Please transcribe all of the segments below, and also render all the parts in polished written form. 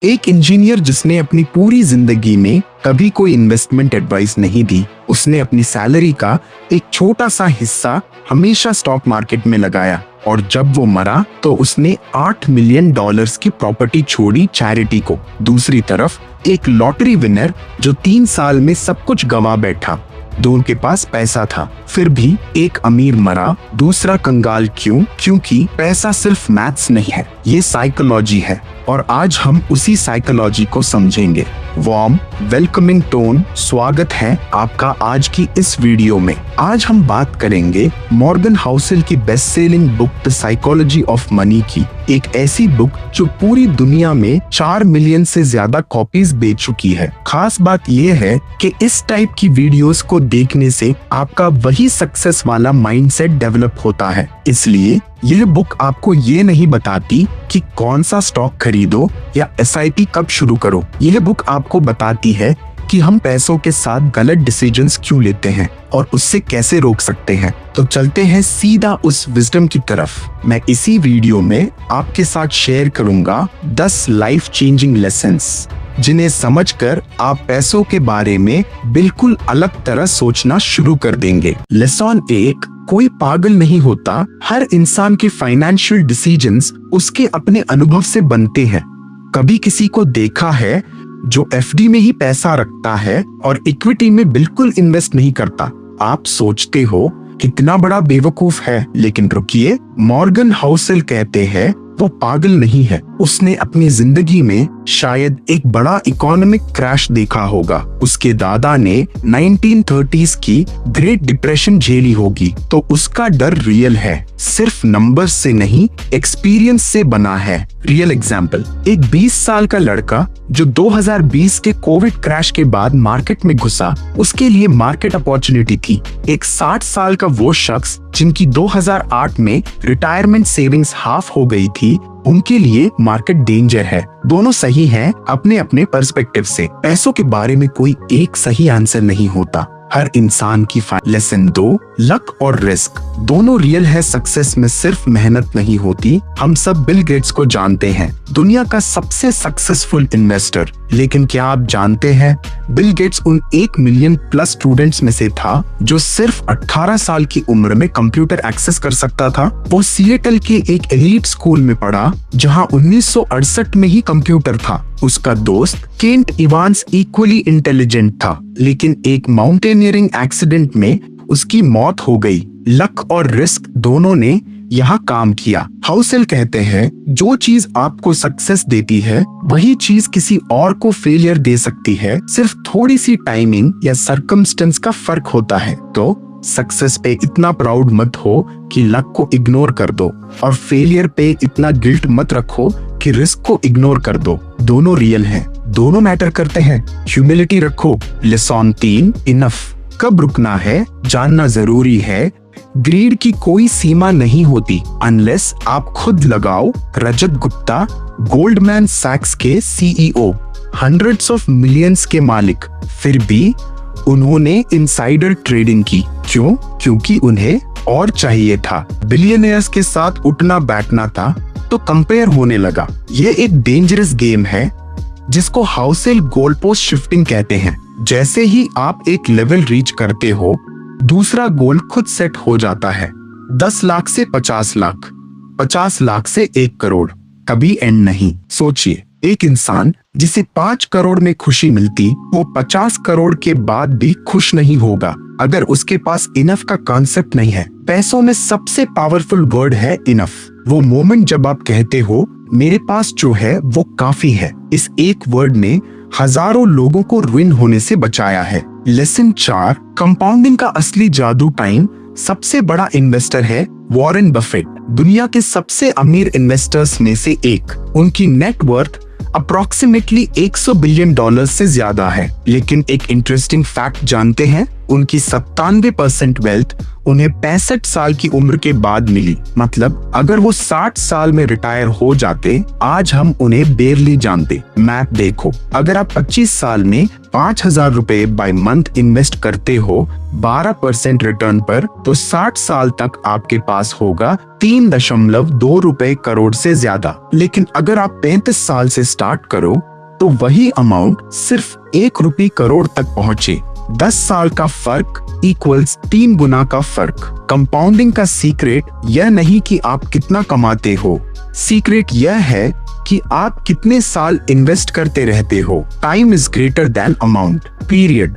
एक इंजीनियर जिसने अपनी पूरी जिंदगी में कभी कोई इन्वेस्टमेंट एडवाइस नहीं दी, उसने अपनी सैलरी का एक छोटा सा हिस्सा हमेशा स्टॉक मार्केट में लगाया और जब वो मरा तो उसने $8 मिलियन की प्रॉपर्टी छोड़ी चैरिटी को। दूसरी तरफ एक लॉटरी विनर जो 3 साल में सब कुछ गंवा बैठा, दोनों के पास पैसा था फिर भी एक अमीर मरा, दूसरा कंगाल। क्यों? क्योंकि पैसा सिर्फ मैथ्स नहीं है, ये साइकोलॉजी है और आज हम उसी साइकोलॉजी को समझेंगे। वार्म वेलकमिंग टोन, स्वागत है आपका आज की इस वीडियो में। आज हम बात करेंगे मॉर्गन हाउसेल की best selling book the psychology of money की, एक ऐसी बुक जो पूरी दुनिया में 4 मिलियन से ज्यादा कॉपीज बेच चुकी है। खास बात यह है कि इस टाइप की वीडियोस को देखने से आपका वही सक्सेस वाला माइंडसेट डेवलप होता है। इसलिए यह बुक आपको ये नहीं बताती कि कौन सा स्टॉक खरीदो या SIP कब शुरू करो। यह बुक आपको बताती है कि हम पैसों के साथ गलत डिसीजंस क्यों लेते हैं और उससे कैसे रोक सकते हैं। तो चलते हैं सीधा उस विजडम की तरफ। मैं इसी वीडियो में आपके साथ शेयर करूंगा 10 लाइफ चेंजिंग लेसन्स जिन्हें समझकर आप पैसों के बारे में बिल्कुल अलग तरह सोचना शुरू कर देंगे। लेसन 1, कोई पागल नहीं होता। हर इंसान के फाइनेंशियल डिसीजंस उसके अपने अनुभव से बनते हैं। कभी किसी को देखा है जो FD में ही पैसा रखता है और इक्विटी में बिल्कुल इन्वेस्ट नहीं करता। आप सोचते हो कितना बड़ा बेवकूफ है, लेकिन रुकिए, मॉर्गन हाउसेल कहते हैं वो पागल नहीं है। उसने अपनी जिंदगी में शायद एक बड़ा इकोनॉमिक क्रैश देखा होगा। उसके दादा ने 1930s की ग्रेट डिप्रेशन झेली होगी, तो उसका डर रियल है, सिर्फ नंबर से नहीं एक्सपीरियंस से बना है। रियल एग्जाम्पल, एक 20 साल का लड़का जो 2020 के कोविड क्रैश के बाद मार्केट में घुसा, उसके लिए मार्केट अपॉर्चुनिटी थी। एक 60 साल का वो शख्स जिनकी 2008 में रिटायरमेंट सेविंग्स हाफ हो गई थी, उनके लिए मार्केट डेंजर है। दोनों सही हैं अपने अपने पर्सपेक्टिव से। पैसों के बारे में कोई एक सही आंसर नहीं होता। हर इंसान की लेसन 2, लक और रिस्क दोनों रियल है। सक्सेस में सिर्फ मेहनत नहीं होती। हम सब बिल गेट्स को जानते हैं, दुनिया का सबसे सक्सेसफुल इन्वेस्टर। लेकिन क्या आप जानते हैं बिल गेट्स उन 1 मिलियन प्लस स्टूडेंट्स में से था जो सिर्फ 18 साल की उम्र में कंप्यूटर एक्सेस कर सकता था। वो सिएटल के एक एलीट स्कूल में पढ़ा जहां 1968 में ही कंप्यूटर था। उसका दोस्त केंट इवांस इक्वली इंटेलिजेंट था, लेकिन एक माउंटेनियरिंग एक्सीडेंट में उसकी मौत हो गई। लक और रिस्क दोनों ने यहाँ काम किया। हाउसेल कहते हैं जो चीज आपको सक्सेस देती है वही चीज किसी और को फेलियर दे सकती है। सिर्फ थोड़ी सी टाइमिंग या सर्कमस्टेंस का फर्क होता है। तो सक्सेस पे इतना प्राउड मत हो कि लक को इग्नोर कर दो, और फेलियर पे इतना गिल्ट मत रखो कि रिस्क को इग्नोर कर दो। दोनों रियल हैं, दोनों मैटर करते हैं। ह्यूमिलिटी रखो। Lesson 3, enough. कब रुकना है जानना जरूरी है। ग्रीड की कोई सीमा नहीं होती अनलेस आप खुद लगाओ। रजत गुप्ता, गोल्डमैन सैक्स के CEO, हंड्रेड्स ऑफ मिलियंस के मालिक, फिर भी उन्होंने इनसाइडर ट्रेडिंग की। क्यों? क्योंकि उन्हें और चाहिए था। बिलियनियर्स के साथ उठना बैठना था तो कंपेयर होने लगा। ये एक डेंजरस गेम है जिसको हाउसेल गोल पोस्ट शिफ्टिंग कहते हैं। जैसे ही आप एक लेवल रीच करते हो, दूसरा गोल खुद सेट हो जाता है। 10 लाख से 50 लाख, 50 लाख से 1 करोड़, कभी एंड नहीं। सोचिए, एक इंसान जिसे 5 करोड़ में खुशी मिलती, वो 50 करोड़ के बाद भी खुश नहीं होगा अगर उसके पास इनफ का कॉन्सेप्ट नहीं है। पैसों में सबसे पावरफुल वर्ड है इनफ। वो मोमेंट जब आप कहते हो मेरे पास जो है वो काफी है। इस एक वर्ड ने हजारों लोगों को रुइन होने से बचाया है। लेसन 4, कंपाउंडिंग का असली जादू टाइम। सबसे बड़ा इन्वेस्टर है वॉरेन बफेट, दुनिया के सबसे अमीर इन्वेस्टर्स में से एक। उनकी नेटवर्थ अप्रोक्सीमेटली $100 बिलियन से ज्यादा है। लेकिन एक इंटरेस्टिंग फैक्ट जानते हैं, उनकी 97% वेल्थ उन्हें 65 साल की उम्र के बाद मिली। मतलब अगर वो 60 साल में रिटायर हो जाते, आज हम उन्हें बेरली जानते। मैथ देखो, अगर आप 25 साल में 5,000 रुपए बाय मंथ इन्वेस्ट करते हो 12% रिटर्न पर, तो 60 साल तक आपके पास होगा 3.2 रुपए करोड़ से ज्यादा। लेकिन अगर आप 35 साल से स्टार्ट करो तो वही अमाउंट सिर्फ 1 रुपये करोड़ तक पहुंचे। 10 साल का फर्क इक्वल्स 3 गुना का फर्क। कंपाउंडिंग का सीक्रेट यह नहीं कि आप कितना कमाते हो, सीक्रेट यह है कि आप कितने साल इन्वेस्ट करते रहते हो। Time is greater than amount, period.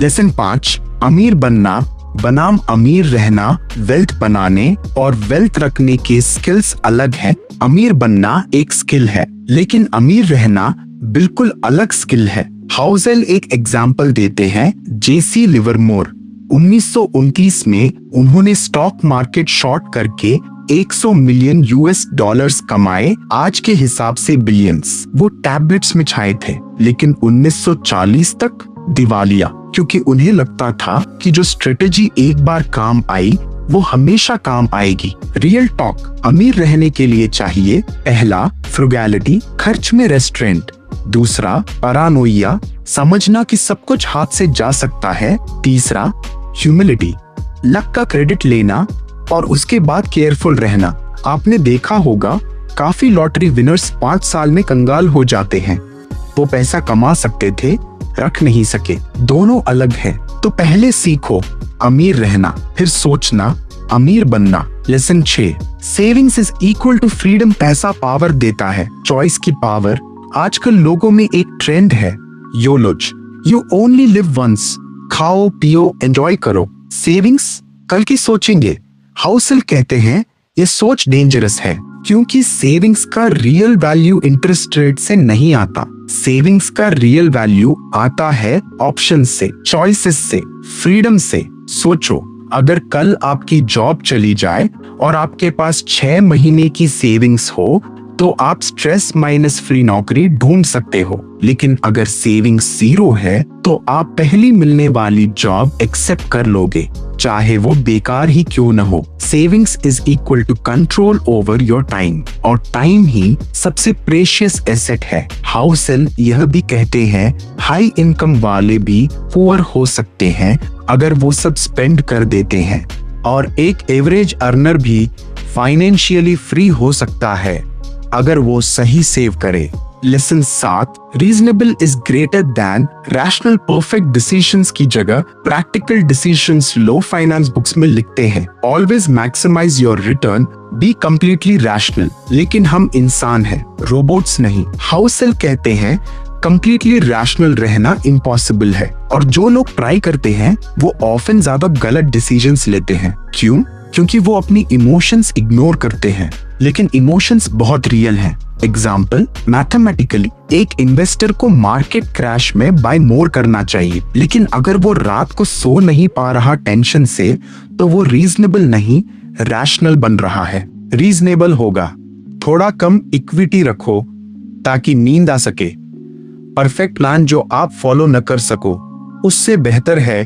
Lesson 5, अमीर बनना बनाम अमीर रहना। वेल्थ बनाने और वेल्थ रखने के स्किल्स अलग हैं। अमीर बनना एक स्किल है, लेकिन अमीर रहना बिल्कुल अलग स्किल है। हाउसेल एक एग्जाम्पल देते हैं, जेसी लिवरमोर। 1929 में उन्होंने स्टॉक मार्केट शॉर्ट करके 100 मिलियन US$ कमाए, आज के हिसाब से बिलियंस। वो टैबलेट्स में छाए थे, लेकिन 1940 तक दिवालिया, क्योंकि उन्हें लगता था कि जो स्ट्रेटेजी एक बार काम आई वो हमेशा काम आएगी। रियल टॉक, अमीर रहने के लिए चाहिए, पहला फ्रुगैलिटी, खर्च में रेस्ट्रेंट। दूसरा पैरानोइया, समझना कि सब कुछ हाथ से जा सकता है। तीसरा ह्यूमिलिटी, लक का क्रेडिट लेना और उसके बाद केयरफुल रहना। आपने देखा होगा काफी लॉटरी विनर्स 5 साल में कंगाल हो जाते हैं। वो पैसा कमा सकते थे, रख नहीं सके। दोनों अलग है। तो पहले सीखो अमीर रहना, फिर सोचना अमीर बनना। Lesson 6, savings is equal to freedom. पैसा पावर देता है, चॉइस की पावर। आजकल लोगों में एक ट्रेंड है, योलोज, यू ओनली लिव वंस। खाओ पियो एंजॉय करो, सेविंग्स कल की सोचेंगे। हाउसेल कहते हैं ये सोच डेंजरस है, क्योंकि सेविंग्स का रियल वैल्यू इंटरेस्ट रेट से नहीं आता। सेविंग्स का रियल वैल्यू आता है ऑप्शन से, चॉइसेस से, फ्रीडम से। सोचो, अगर कल आपकी जॉब चली जाए और आपके पास 6 महीने की सेविंग्स हो तो आप स्ट्रेस माइनस फ्री नौकरी ढूंढ सकते हो। लेकिन अगर सेविंग्स 0 है तो आप पहली मिलने वाली जॉब एक्सेप्ट कर लोगे, चाहे वो बेकार ही क्यों न हो। Savings is equal to control over your time, और टाइम ही सबसे प्रेशियस एसेट है। हाउसेल यह भी कहते हैं हाई इनकम वाले भी पुअर हो सकते हैं अगर वो सब स्पेंड कर देते हैं, और एक एवरेज अर्नर भी फाइनेंशियली फ्री हो सकता है अगर वो सही सेव करे। Lesson 7, reasonable is greater than rational. Perfect decisions की जगह प्रैक्टिकल डिसीजंस लो। फाइनेंस बुक्स में लिखते हैं always maximize your return, be completely rational. लेकिन हम इंसान हैं, रोबोट्स नहीं। हाउसेल कहते हैं कंप्लीटली रैशनल रहना इम्पॉसिबल है, और जो लोग ट्राई करते हैं वो ऑफन ज्यादा गलत डिसीजंस लेते हैं। क्यों? क्योंकि वो अपनी इमोशंस इग्नोर करते हैं, लेकिन इमोशंस बहुत रियल हैं। एग्जाम्पल, मैथमेटिकली एक इन्वेस्टर को मार्केट क्रैश में बाय मोर करना चाहिए, लेकिन अगर वो रात को सो नहीं पा रहा टेंशन से, तो वो रीजनेबल नहीं रैशनल बन रहा है। रीजनेबल होगा थोड़ा कम इक्विटी रखो ताकि नींद आ सके। परफेक्ट प्लान जो आप फॉलो न कर सको उससे बेहतर है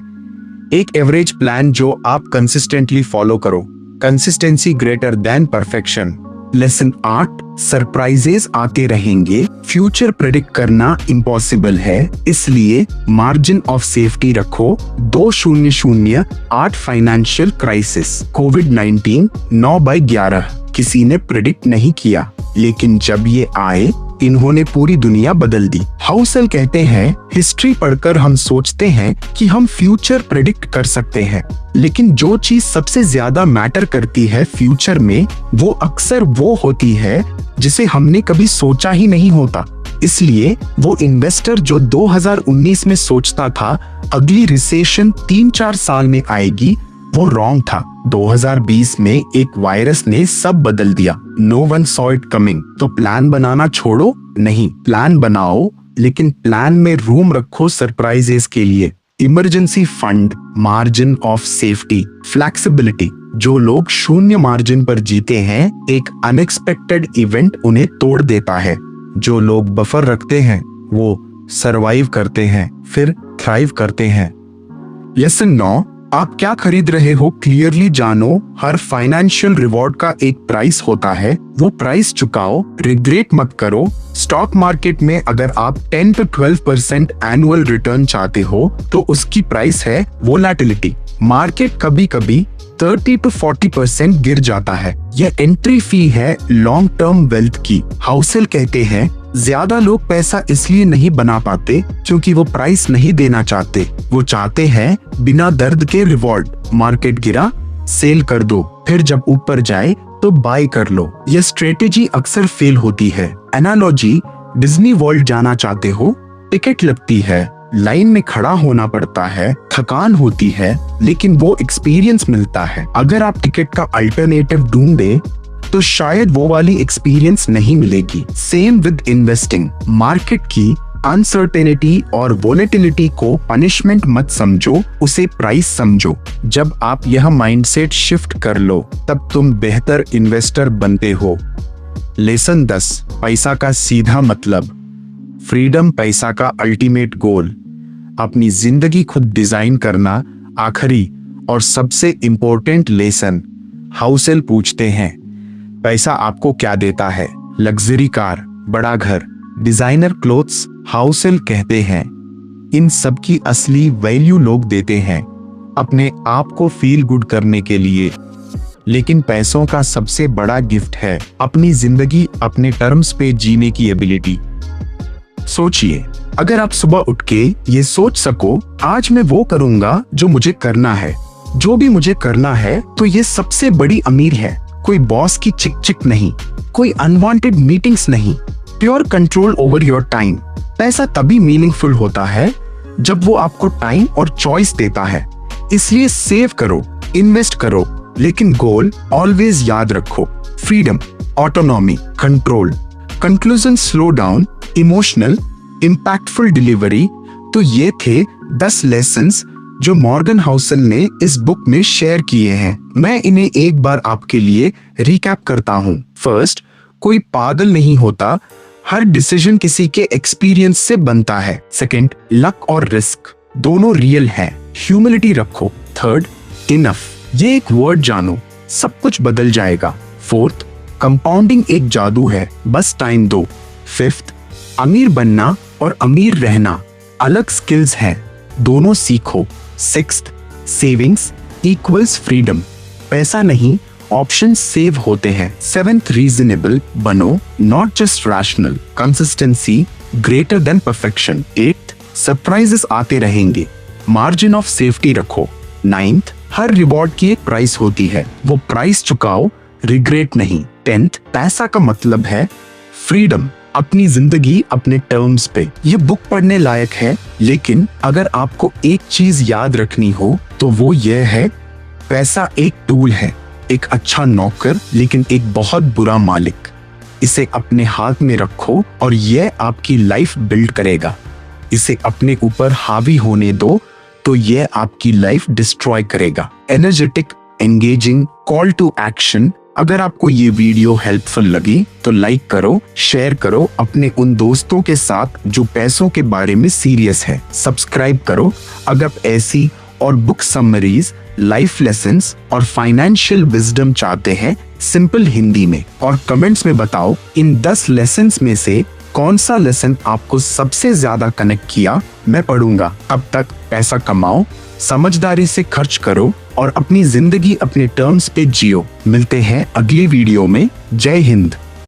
एक एवरेज प्लान जो आप कंसिस्टेंटली फॉलो करो। Consistency greater than perfection. Lesson 8, surprises आते रहेंगे, फ्यूचर प्रेडिक्ट करना इम्पॉसिबल है, इसलिए मार्जिन ऑफ सेफ्टी रखो। 2008 फाइनेंशियल क्राइसिस, कोविड-19 9/11 किसी ने प्रेडिक्ट नहीं किया, लेकिन जब ये आए इन्होंने पूरी दुनिया बदल दी। हाउसेल कहते हैं हिस्ट्री पढ़कर हम सोचते हैं कि हम फ्यूचर प्रेडिक्ट कर सकते हैं, लेकिन जो चीज सबसे ज्यादा मैटर करती है फ्यूचर में वो अक्सर वो होती है जिसे हमने कभी सोचा ही नहीं होता। इसलिए वो इन्वेस्टर जो 2019 में सोचता था अगली रिसेशन 3-4 साल में आएगी, वो रॉन्ग था। 2020 में एक वायरस ने सब बदल दिया। No one saw it coming। तो प्लान बनाना छोड़ो, नहीं प्लान बनाओ, लेकिन प्लान में रूम रखो सरप्राइजेस के लिए। Emergency fund, margin of safety, flexibility. जो लोग शून्य मार्जिन पर जीते हैं, एक अनएक्सपेक्टेड इवेंट उन्हें तोड़ देता है। जो लोग बफर रखते हैं वो सरवाइव करते हैं, फिर थ्राइव करते हैं। लेसन 9, आप क्या खरीद रहे हो क्लियरली जानो। हर फाइनेंशियल रिवॉर्ड का एक प्राइस होता है, वो प्राइस चुकाओ, रिग्रेट मत करो। स्टॉक मार्केट में अगर आप 10 to 12% एनुअल रिटर्न चाहते हो तो उसकी प्राइस है वोलेटिलिटी। मार्केट कभी कभी 30 to 40% गिर जाता है। यह एंट्री फी है लॉन्ग टर्म वेल्थ की। हाउसेल कहते हैं ज्यादा लोग पैसा इसलिए नहीं बना पाते क्योंकि वो प्राइस नहीं देना चाहते, वो चाहते हैं बिना दर्द के रिवॉर्ड। मार्केट गिरा, सेल कर दो, फिर जब ऊपर जाए तो बाय कर लो। यह स्ट्रेटेजी अक्सर फेल होती है। एनालॉजी, डिज्नी वर्ल्ड जाना चाहते हो, टिकट लगती है, लाइन में खड़ा होना पड़ता है, थकान होती है, लेकिन वो एक्सपीरियंस मिलता है। अगर आप टिकट का अल्टरनेटिव ढूंढे तो शायद वो वाली एक्सपीरियंस नहीं मिलेगी। Same with investing. मार्केट की अनसर्टेनिटी और वोलेटिलिटी को पनिशमेंट मत समझो, उसे प्राइस समझो। जब आप यह माइंडसेट शिफ्ट कर लो तब तुम बेहतर इन्वेस्टर बनते हो। लेसन 10, पैसा का सीधा मतलब। फ्रीडम पैसा का अल्टीमेट गोल। अपनी जिंदगी खुद डिजाइन करना आखिरी और सबसे इंपॉर्टेंट लेसन। हाउसेल पूछते हैं पैसा आपको क्या देता है? लग्जरी कार, बड़ा घर, डिजाइनर क्लोथ्स। हाउसेल कहते हैं इन सब की असली वैल्यू लोग देते हैं अपने आप को फील गुड करने के लिए। लेकिन पैसों का सबसे बड़ा गिफ्ट है अपनी जिंदगी अपने टर्म्स पे जीने की एबिलिटी। सोचिए, अगर आप सुबह उठ के ये सोच सको आज मैं वो करूंगा जो मुझे करना है, जो भी मुझे करना है, तो ये सबसे बड़ी अमीर है। कोई बॉस की चिक चिक नहीं, कोई अनवांटेड मीटिंग्स नहीं, pure control over your time. पैसा तभी मीनिंगफुल होता है जब वो आपको टाइम और चॉइस देता है। इसलिए सेव करो, इन्वेस्ट करो, लेकिन गोल ऑलवेज याद रखो। Freedom, autonomy, control. Conclusion, slow down, emotional, impactful delivery. तो ये थे 10 लेसन्स जो मॉर्गन हाउसेल ने इस बुक में शेयर किए हैं। मैं इन्हें एक बार आपके लिए रिकैप करता हूँ। फर्स्ट, कोई पागल नहीं होता, हर डिसीजन किसी के एक्सपीरियंस से बनता है। सेकंड, लक और रिस्क दोनों रियल हैं, ह्यूमिलिटी रखो। थर्ड, इनफ, ये एक वर्ड जानो, सब कुछ बदल जाएगा। फोर्थ, कंपाउंडिंग एक जादू है, बस टाइम दो। फिफ्थ, अमीर बनना और अमीर रहना अलग स्किल्स हैं, दोनों सीखो। सिक्स्थ, सेविंग्स इक्वल्स फ्रीडम, पैसा नहीं ऑप्शन सेव होते हैं। सेवेंथ, रीजनेबल बनो, not just rational, consistency greater than perfection. Eighth, surprises आते रहेंगे, मार्जिन ऑफ सेफ्टी रखो। नाइन्थ, हर रिवॉर्ड की एक प्राइस होती है, वो प्राइस चुकाओ, रिग्रेट नहीं। टेंथ, पैसा का मतलब है फ्रीडम, अपनी जिंदगी अपने टर्म्स पे। ये बुक पढ़ने लायक है, लेकिन अगर आपको एक चीज याद रखनी हो तो वो ये है, पैसा एक टूल है, एक अच्छा नौकर, लेकिन एक बहुत बुरा मालिक। इसे अपने हाथ में रखो और यह आपकी लाइफ बिल्ड करेगा। इसे अपने ऊपर हावी होने दो तो यह आपकी लाइफ डिस्ट्रॉय करेगा। Energetic, engaging, call to action. अगर आपको ये वीडियो हेल्पफुल लगी तो लाइक करो, शेयर करो अपने उन दोस्तों के साथ जो पैसों के बारे में सीरियस है। सब्सक्राइब करो अगर ऐसी और बुक समरीज, लाइफ लेसन्स और फाइनेंशियल विजडम चाहते हैं सिंपल हिंदी में। और कमेंट्स में बताओ इन 10 लेसन्स में से कौन सा लेसन आपको सबसे ज्यादा कनेक्ट किया, मैं पढ़ूंगा। अब तक पैसा कमाओ, समझदारी से खर्च करो और अपनी जिंदगी अपने टर्म्स पे जियो। मिलते हैं अगले वीडियो में। जय हिंद।